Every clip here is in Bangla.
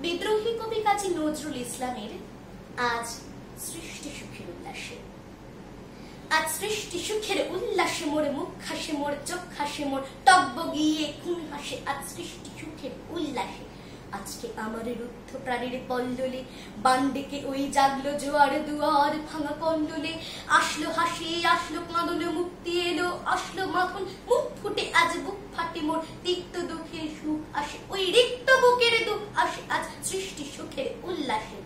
বিদ্রোহী কবি কাজী নজরুল ইসলামের আজ সৃষ্টি সুখের উল্লাসে। আজ সৃষ্টি সুখের উল্লাসে মোর মুখ হাসে, মোর চোখ হাসে, মোর টকবগিয়ে খুন হাসে। আজ সৃষ্টি সুখের উল্লাসে আজকে আমার রুদ্ধ প্রাণের পল্ললে বান্ডেকে ওই জাগলো জোয়ার দুয়ার ভাঙা কন্ডলে। আসলো হাসি, আসলো কাঁদনে, মুক্তি এলো, আসলো মাখন মুখ ফুটে। আজ বুক ফাটে মোর তিক্ত দুঃখের সুখ আসে, ওই রিক্ত বুকের দুঃখ আসে আজ সৃষ্টি সুখের উল্লাসে।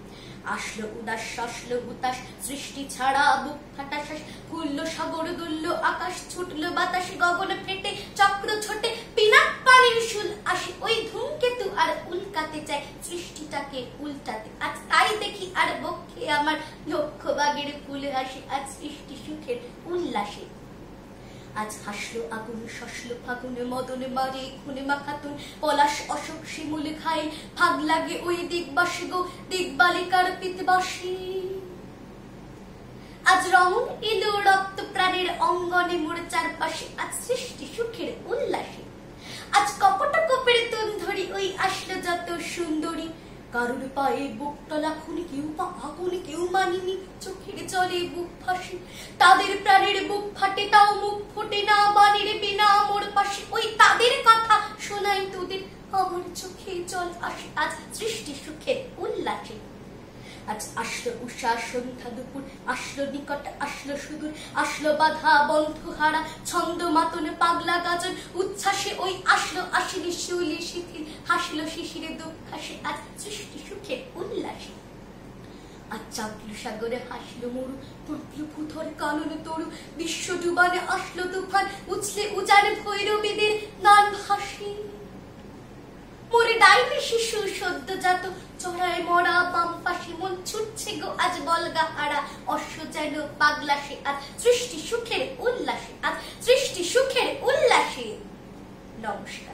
আসলো উদাস, আসলো হুতাশ, সৃষ্টি ছাড়া বুক ফাটা শ্বাস। খুললো সাগর, দুললো আকাশ, ছুটলো বাতাস, গগনে ফেটে চক্র ছোটে। পিনাক পানির শুল আসে, ওই ধূমকেতু আর উল্কাতে চায় সৃষ্টিটাকে উল্টাতে। আজ তাই দেখি আর বক্ষে আমার লক্ষ বাগের ফুল আসে আজ সৃষ্টি সুখের উল্লাসে। আজ হাসলো আগুন, শসলো ফাগুন, মদন মারে খুনে মাখাতুন। পলাশ অশোক শিমুল খায়, ভাগ লাগে ওই দিগবাসী গো, দিগবালিকার পিতবাসী। আজ রমন এলো রক্ত প্রাণের অঙ্গনে মোর চারপাশে আজ সৃষ্টি সুখের উল্লাসে। আজ কপট কোপের তুন ধরি, ওই আসলো যত সুন্দরী। কারুর পায়ে বুক তলা খুনি, কেউ বা আগুন কেউ মানিনি, চোখের জলে বুক ফাঁসে। তাদের প্রাণের বুক ফাটে, তাও মুখ ফোটে না, বানের বিনা মোর পাশে। ওই তাদের কথা শোনাই তোদের, আমার চোখে জল আসে আজ সৃষ্টি সুখের উল্লাসে। আজ আসলো উষা, সন্ধ্যা, দুপুর, আসলো নিকট, আসলো সুদূর, আসলো বাধা বন্ধ হারা, ছন্দ মাতন পাগলা গাজন উচ্ছ্বাসে। ওই আসলো আসিনি শিউলি শিথিল, হাসলো শিশিরে দুঃখ হাসে আজ সৃষ্টি সুখের উল্লাসে। আজ চাপলো সাগরে, হাসলো মরু, তুললো ভূধর কানন তরু। বিশ্ব ডুবানে আসলো তুফান, উছলে উজান ভৈরবীদের গান ভাসে। মোরে ডাইনি শিশু সদ্যজাত, চড়ায় মরা বাম পাশে। মন ছুটছে গো আজ বলগা হারা, অশ্ব যেন পাগলাসে আজ সৃষ্টি সুখের উল্লাসে। আজ সৃষ্টি সুখের উল্লাসে। নমস্কার।